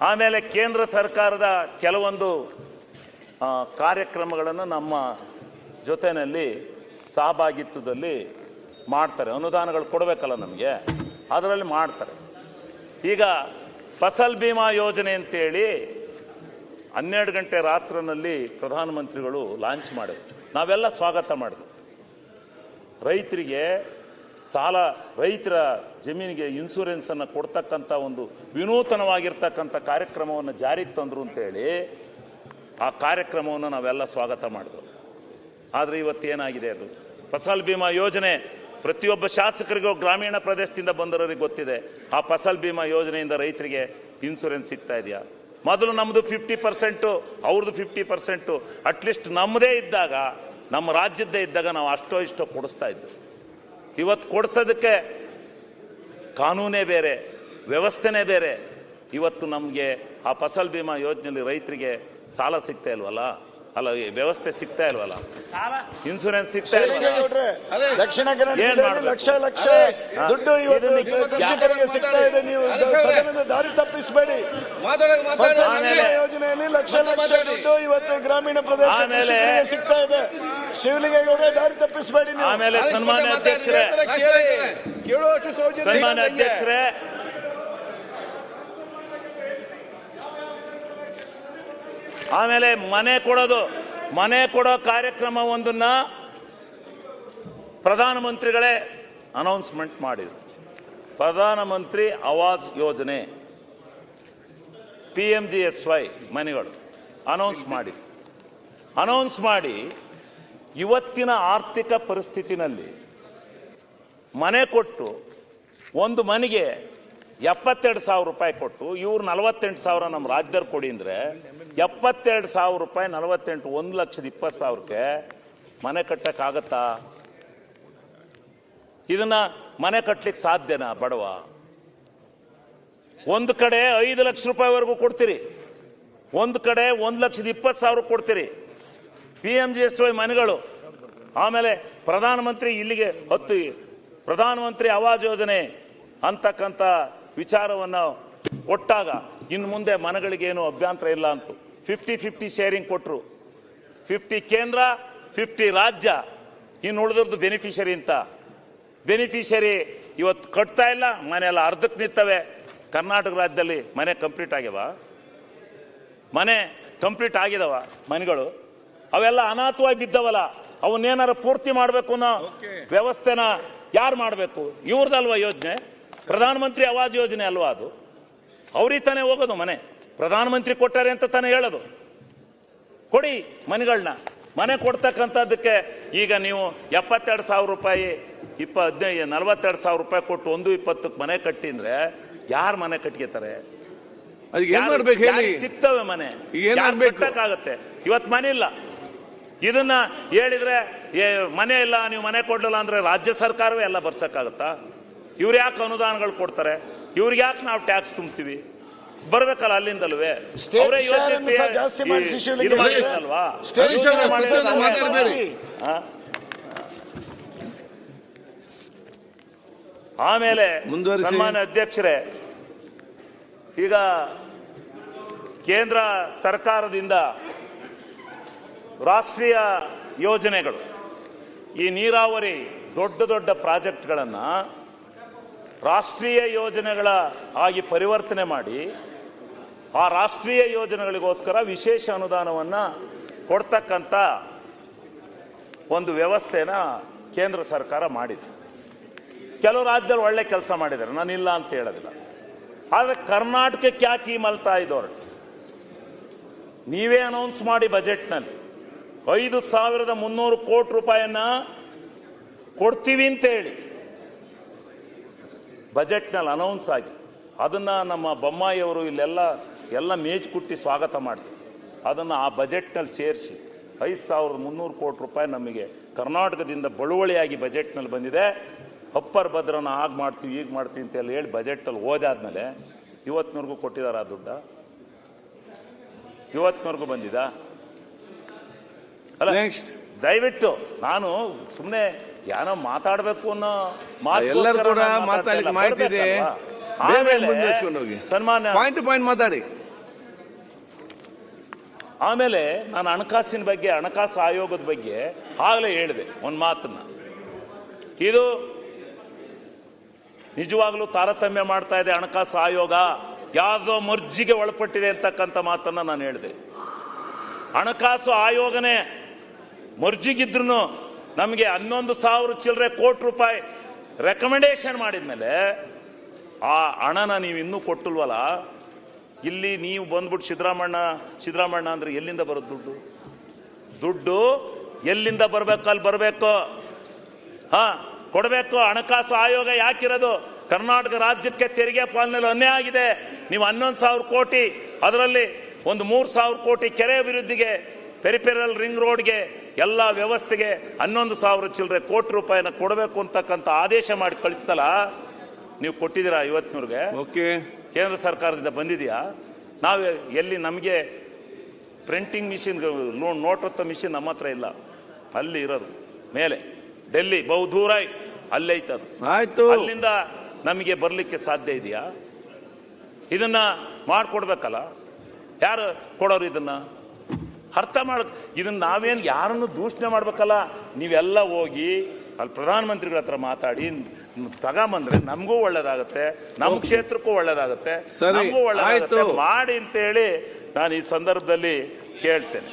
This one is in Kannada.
ಆಮೇಲೆ ಕೇಂದ್ರ ಸರ್ಕಾರದ ಕೆಲವೊಂದು ಕಾರ್ಯಕ್ರಮಗಳನ್ನು ನಮ್ಮ ಜೊತೆಯಲ್ಲಿ ಸಹಭಾಗಿತ್ವದಲ್ಲಿ ಮಾಡ್ತಾರೆ. ಅನುದಾನಗಳು ಕೊಡಬೇಕಲ್ಲ ನಮಗೆ, ಅದರಲ್ಲಿ ಮಾಡ್ತಾರೆ. ಈಗ ಫಸಲ್ ಬಿಮಾ ಯೋಜನೆ ಅಂತೇಳಿ 12 ಗಂಟೆ ರಾತ್ರಿನಲ್ಲಿ ಪ್ರಧಾನಮಂತ್ರಿಗಳು ಲಾಂಚ್ ಮಾಡಿದ್ರು. ನಾವೆಲ್ಲ ಸ್ವಾಗತ ಮಾಡಿದ್ವಿ. ರೈತರಿಗೆ ರೈತರ ಜಮೀನಿಗೆ ಇನ್ಶೂರೆನ್ಸ್ ಅನ್ನು ಕೊಡ್ತಕ್ಕಂಥ ಒಂದು ವಿನೂತನವಾಗಿರ್ತಕ್ಕಂಥ ಕಾರ್ಯಕ್ರಮವನ್ನು ಜಾರಿಗೆ ತಂದರು ಅಂತೇಳಿ ಆ ಕಾರ್ಯಕ್ರಮವನ್ನು ನಾವೆಲ್ಲ ಸ್ವಾಗತ ಮಾಡಿದ್ವು. ಆದರೆ ಇವತ್ತೇನಾಗಿದೆ, ಅದು ಫಸಲ್ ಬಿಮಾ ಯೋಜನೆ ಪ್ರತಿಯೊಬ್ಬ ಶಾಸಕರಿಗೂ ಗ್ರಾಮೀಣ ಪ್ರದೇಶದಿಂದ ಬಂದವರಿಗೆ ಗೊತ್ತಿದೆ. ಆ ಫಸಲ್ ಬಿಮಾ ಯೋಜನೆಯಿಂದ ರೈತರಿಗೆ ಇನ್ಶೂರೆನ್ಸ್ ಸಿಗ್ತಾ ಇದೆಯಾ? ಮೊದಲು ನಮ್ಮದು 50%, ಅವ್ರದ್ದು 50%. ಅಟ್ಲೀಸ್ಟ್ ನಮ್ಮದೇ ಇದ್ದಾಗ, ನಮ್ಮ ರಾಜ್ಯದ್ದೇ ಇದ್ದಾಗ ನಾವು ಅಷ್ಟೋ ಇಷ್ಟೋ ಕೊಡಿಸ್ತಾ ಇದ್ವಿ. ಇವತ್ತು ಕೊಡಿಸೋದಕ್ಕೆ ಕಾನೂನೇ ಬೇರೆ, ವ್ಯವಸ್ಥೆನೇ ಬೇರೆ. ಇವತ್ತು ನಮಗೆ ಆ ಫಸಲ್ ಬಿಮಾ ಯೋಜನೆಯಲ್ಲಿ ರೈತರಿಗೆ ಸಾಲ ಸಿಗ್ತಾ ಇಲ್ವಲ್ಲ, ಅಲ್ಲ ವ್ಯವಸ್ಥೆ ಸಿಗ್ತಾ ಇಲ್ವಲ್ಲ, ಇನ್ಶೂರೆನ್ಸ್ ಸಿಗ್ತಾ ಇಲ್ವಲ್ಲ. ದಕ್ಷಿಣ ಕನ್ನಡ ಲಕ್ಷ ಲಕ್ಷ ದುಡ್ಡು ಇವತ್ತು ಕೃಷಿಕರಿಗೆ ಸಿಗ್ತಾ ಇದೆ. ನೀವು ಸದನದ ದಾರಿ ತಪ್ಪಿಸಬೇಡಿ. ಯೋಜನೆಯಲ್ಲಿ ಲಕ್ಷ ಲಕ್ಷ ದುಡ್ಡು ಇವತ್ತು ಗ್ರಾಮೀಣ ಪ್ರದೇಶ ಸಿಗ್ತಾ ಇದೆ. ಶಿವಲಿಂಗೇಗೌಡರೇ ದಾರಿ ತಪ್ಪಿಸಬೇಡಿ. ಆಮೇಲೆ ಸನ್ಮಾನ್ಯ ಅಧ್ಯಕ್ಷರೇ, ಆಮೇಲೆ ಮನೆ ಕೊಡೋ ಕಾರ್ಯಕ್ರಮ ಒಂದನ್ನ ಪ್ರಧಾನಮಂತ್ರಿಗಳೇ ಅನೌನ್ಸ್ಮೆಂಟ್ ಮಾಡಿದ್ರು. ಪ್ರಧಾನಮಂತ್ರಿ ಆವಾಸ್ ಯೋಜನೆ PMGSY ಮನೆಗಳು ಅನೌನ್ಸ್ ಮಾಡಿ ಇವತ್ತಿನ ಆರ್ಥಿಕ ಪರಿಸ್ಥಿತಿನಲ್ಲಿ ಮನೆ ಕೊಟ್ಟು ಒಂದು ಮನೆಗೆ 72,000 ರೂಪಾಯಿ ಕೊಟ್ಟು, ಇವ್ರು 48,000 ನಮ್ಮ ರಾಜ್ಯದವ್ರು ಕೊಡಿ ಅಂದ್ರೆ 72,000 ರೂಪಾಯಿ 48, 1,20,000ಕ್ಕೆ ಮನೆ ಕಟ್ಟಕ್ಕಾಗತ್ತಾ? ಇದನ್ನ ಮನೆ ಕಟ್ಟಲಿಕ್ಕೆ ಸಾಧ್ಯನಾ ಬಡವ? ಒಂದು ಕಡೆ 5 ಲಕ್ಷ ರೂಪಾಯಿವರೆಗೂ ಕೊಡ್ತೀರಿ, ಒಂದು ಕಡೆ 1,20,000 ಕೊಡ್ತೀರಿ PMGSY ಮನೆಗಳು. ಆಮೇಲೆ ಪ್ರಧಾನಮಂತ್ರಿ ಇಲ್ಲಿಗೆ ಪ್ರಧಾನಮಂತ್ರಿ ಆವಾಸ್ ಯೋಜನೆ ಅಂತಕ್ಕಂಥ ವಿಚಾರವನ್ನು ಕೊಟ್ಟಾಗ ಇನ್ನು ಮುಂದೆ ಮನೆಗಳಿಗೇನು ಅಭ್ಯಂತರ ಇಲ್ಲ ಅಂತ 50-50 ಶೇರಿಂಗ್ ಕೊಟ್ಟರು. 50 ಕೇಂದ್ರ, 50 ರಾಜ್ಯ, ಇನ್ನು ಉಳಿದದ್ದು ಬೆನಿಫಿಷರಿ ಅಂತ. ಬೆನಿಫಿಷರಿ ಇವತ್ತು ಕಟ್ತಾ ಇಲ್ಲ, ಮನೆಯೆಲ್ಲ ಅರ್ಧಕ್ಕೆ ನಿಂತವೆ. ಕರ್ನಾಟಕ ರಾಜ್ಯದಲ್ಲಿ ಮನೆ ಕಂಪ್ಲೀಟ್ ಆಗಿದಾವ ಮನೆಗಳು. ಅವೆಲ್ಲ ಅನಾಥವಾಗಿ ಬಿದ್ದವಲ್ಲ, ಅವನ್ನೇನಾರು ಪೂರ್ತಿ ಮಾಡಬೇಕು ಅನ್ನೋ ವ್ಯವಸ್ಥೆನ ಯಾರು ಮಾಡಬೇಕು? ಇವ್ರದಲ್ವಾ ಯೋಜನೆ? ಪ್ರಧಾನಮಂತ್ರಿ ಆವಾಸ್ ಯೋಜನೆ ಅಲ್ವಾ ಅದು? ಅವ್ರಿಗೆ ತಾನೇ ಹೋಗೋದು ಮನೆ. ಪ್ರಧಾನಮಂತ್ರಿ ಕೊಟ್ಟಾರೆ ಅಂತ ತಾನೇ ಹೇಳೋದು. ಕೊಡಿ ಮನೆಗಳನ್ನ. ಮನೆ ಕೊಡ್ತಕ್ಕಂಥದ್ದಕ್ಕೆ ಈಗ ನೀವು 72,000 ರೂಪಾಯಿ 42,000 ರೂಪಾಯಿ ಕೊಟ್ಟು 1,20ಕ್ಕೆ ಮನೆ ಕಟ್ಟಿ ಅಂದ್ರೆ ಯಾರು ಮನೆ ಕಟ್ಕೋತಾರೆ? ಸಿಗ್ತವೆ ಮನೆ, ಕಟ್ಟಕ್ಕಾಗತ್ತೆ? ಇವತ್ತು ಮನೆ ಇಲ್ಲ. ಇದನ್ನ ಹೇಳಿದ್ರೆ ಮನೆ ಇಲ್ಲ, ನೀವು ಮನೆ ಕೊಡ್ಲಿಲ್ಲ ಅಂದ್ರೆ ರಾಜ್ಯ ಸರ್ಕಾರವೇ ಎಲ್ಲ ಬರ್ಸಕ್ಕಾಗತ್ತಾ? ಇವ್ರು ಯಾಕೆ ಅನುದಾನಗಳು ಕೊಡ್ತಾರೆ? ಇವ್ರಿಗೆ ಯಾಕೆ ನಾವು ಟ್ಯಾಕ್ಸ್ ತುಂಬ್ತೀವಿ? ಬರ್ಬೇಕಲ್ಲ ಅಲ್ಲಿಂದಲ್ವೇ. ಆಮೇಲೆ ಸನ್ಮಾನ್ಯ ಅಧ್ಯಕ್ಷರೇ, ಈಗ ಕೇಂದ್ರ ಸರ್ಕಾರದಿಂದ ರಾಷ್ಟ್ರೀಯ ಯೋಜನೆಗಳು, ಈ ನೀರಾವರಿ ದೊಡ್ಡ ದೊಡ್ಡ ಪ್ರಾಜೆಕ್ಟ್ಗಳನ್ನು ರಾಷ್ಟ್ರೀಯ ಯೋಜನೆಗಳ ಆಗಿ ಪರಿವರ್ತನೆ ಮಾಡಿ ಆ ರಾಷ್ಟ್ರೀಯ ಯೋಜನೆಗಳಿಗೋಸ್ಕರ ವಿಶೇಷ ಅನುದಾನವನ್ನು ಕೊಡ್ತಕ್ಕಂಥ ಒಂದು ವ್ಯವಸ್ಥೆನ ಕೇಂದ್ರ ಸರ್ಕಾರ ಮಾಡಿದೆ. ಕೆಲವು ರಾಜ್ಯಗಳು ಒಳ್ಳೆ ಕೆಲಸ ಮಾಡಿದ್ದಾರೆ, ನಾನಿಲ್ಲ ಅಂತ ಹೇಳೋದಿಲ್ಲ. ಆದರೆ ಕರ್ನಾಟಕಕ್ಕೆ ಯಾಕೆ ಈ ಮಲ್ತಾ ಇದ್ದವ್ರು? ನೀವೇ ಅನೌನ್ಸ್ ಮಾಡಿ ಬಜೆಟ್ನಲ್ಲಿ 5,300 ಕೋಟಿ ರೂಪಾಯಿಯನ್ನ ಕೊಡ್ತೀವಿ ಅಂತ ಹೇಳಿ ಬಜೆಟ್ನಲ್ಲಿ ಅನೌನ್ಸ್ ಆಗಿ ಅದನ್ನ ನಮ್ಮ ಬೊಮ್ಮಾಯಿಯವರು ಇಲ್ಲೆಲ್ಲ ಮೇಜು ಕುಟ್ಟಿ ಸ್ವಾಗತ ಮಾಡಿದ್ರು. ಅದನ್ನು ಆ ಬಜೆಟ್ನಲ್ಲಿ ಸೇರಿಸಿ 5,300 ಕೋಟಿ ರೂಪಾಯಿ ನಮಗೆ ಕರ್ನಾಟಕದಿಂದ ಬಳುವಳಿಯಾಗಿ ಬಜೆಟ್ನಲ್ಲಿ ಬಂದಿದೆ. ಅಪ್ಪರ್ ಭದ್ರನ ಆಗ ಮಾಡ್ತೀವಿ ಈಗ ಮಾಡ್ತೀವಿ ಅಂತೆಲ್ಲ ಹೇಳಿ ಬಜೆಟಲ್ಲಿ ಓದಾದ್ಮೇಲೆ ಇವತ್ತಿನವರೆಗೂ ಕೊಟ್ಟಿದ್ದಾರೆ ಆ ದುಡ್ಡ? ಇವತ್ತಿನವರೆಗೂ ಬಂದಿದ? ಅಲ್ಲ, ದಯವಿಟ್ಟು ನಾನು ಸುಮ್ಮನೆ ಏನೋ ಮಾತಾಡಬೇಕು ಅನ್ನೋ ಎಲ್ಲರೂ ಕೂಡ ಮಾತಾಡ್ಲಿಕ್ಕೆ ಮಾಹಿತಿ ಇದೆ. ಸನ್ಮಾನ್ಯ ಪಾಯಿಂಟ್ ಮಾತಾಡಿ. ಆಮೇಲೆ ನಾನು ಹಣಕಾಸಿನ ಬಗ್ಗೆ, ಹಣಕಾಸು ಆಯೋಗದ ಬಗ್ಗೆ ಆಗಲೇ ಹೇಳಿದೆ ಒಂದು ಮಾತನ್ನ. ಇದು ನಿಜವಾಗ್ಲೂ ತಾರತಮ್ಯ ಮಾಡ್ತಾ ಇದೆ ಹಣಕಾಸು ಆಯೋಗ, ಯಾವುದೋ ಮರ್ಜಿಗೆ ಒಳಪಟ್ಟಿದೆ ಅಂತಕ್ಕಂಥ ಮಾತನ್ನ ನಾನು ಹೇಳಿದೆ. ಹಣಕಾಸು ಆಯೋಗನೇ ಮರ್ಜಿಗಿದ್ರು ನಮಗೆ 11,000 ಚಿಲ್ಲರೆ ಕೋಟಿ ರೂಪಾಯಿ ರೆಕಮೆಂಡೇಶನ್ ಮಾಡಿದ್ಮೇಲೆ ಆ ಹಣನ ನೀವು ಇನ್ನೂ ಕೊಟ್ಟಿಲ್ವಲ್ಲ. ಇಲ್ಲಿ ನೀವು ಬಂದ್ಬಿಟ್ಟು ಸಿದ್ದರಾಮಣ್ಣ ಅಂದ್ರೆ ಎಲ್ಲಿಂದ ಬರೋದು ದುಡ್ಡು ಎಲ್ಲಿಂದ ಬರ್ಬೇಕು? ಅಲ್ಲಿ ಬರಬೇಕು, ಕೊಡಬೇಕು. ಹಣಕಾಸು ಆಯೋಗ ಯಾಕಿರೋದು? ಕರ್ನಾಟಕ ರಾಜ್ಯಕ್ಕೆ ತೆರಿಗೆ ಪಾಲನೆಯಲ್ಲಿ ಅನ್ಯಾಯ ಆಗಿದೆ. ನೀವು 11,000 ಕೋಟಿ, ಅದರಲ್ಲಿ ಒಂದು 3,000 ಕೋಟಿ ಕೆರೆ ಅಭಿವೃದ್ಧಿಗೆ, ಪೆರಿಫೆರಲ್ ರಿಂಗ್ ರೋಡ್ಗೆ, ಎಲ್ಲ ವ್ಯವಸ್ಥೆಗೆ 11,000 ಚಿಲ್ಲರೆ ಕೋಟಿ ರೂಪಾಯಿನ ಕೊಡಬೇಕು ಅಂತಕ್ಕಂಥ ಆದೇಶ ಮಾಡಿ ಕಳಿಸ್ತಲ್ಲ. ನೀವು ಕೊಟ್ಟಿದ್ದೀರಾ ಇವತ್ತಿನವ್ರಿಗೆ? ಕೇಂದ್ರ ಸರ್ಕಾರದಿಂದ ಬಂದಿದೆಯಾ? ನಾವು ಎಲ್ಲಿ? ನಮಗೆ ಪ್ರಿಂಟಿಂಗ್ ಮಿಷಿನ್, ನೋಟ್ ಹೊತ್ತ ಮಿಷಿನ್ ನಮ್ಮ ಹತ್ರ ಇಲ್ಲ, ಅಲ್ಲಿ ಇರೋದು ಮೇಲೆ ಡೆಲ್ಲಿ, ಬಹುದೂರ ಅಲ್ಲೇ ಐತದು. ಅಲ್ಲಿಂದ ನಮಗೆ ಬರ್ಲಿಕ್ಕೆ ಸಾಧ್ಯ ಇದೆಯಾ? ಇದನ್ನ ಮಾಡ್ಕೊಡ್ಬೇಕಲ್ಲ. ಯಾರು ಕೊಡೋರು? ಇದನ್ನ ಅರ್ಥ ಮಾಡ. ಇದನ್ನ ನಾವೇನು ಯಾರನ್ನು ದೂಷಣೆ ಮಾಡ್ಬೇಕಲ್ಲ. ನೀವೆಲ್ಲ ಹೋಗಿ ಅಲ್ಲಿ ಪ್ರಧಾನಮಂತ್ರಿಗಳ ಹತ್ರ ಮಾತಾಡಿ ತಗೊಂಬಂದ್ರೆ ನಮಗೂ ಒಳ್ಳೇದಾಗತ್ತೆ, ನಮ್ಮ ಕ್ಷೇತ್ರಕ್ಕೂ ಒಳ್ಳೇದಾಗತ್ತೆ, ನಮಗೂ ಒಳ್ಳೇದಾಗತ್ತೆ ಮಾಡಿ ಅಂತೇಳಿ ನಾನು ಈ ಸಂದರ್ಭದಲ್ಲಿ ಕೇಳ್ತೇನೆ.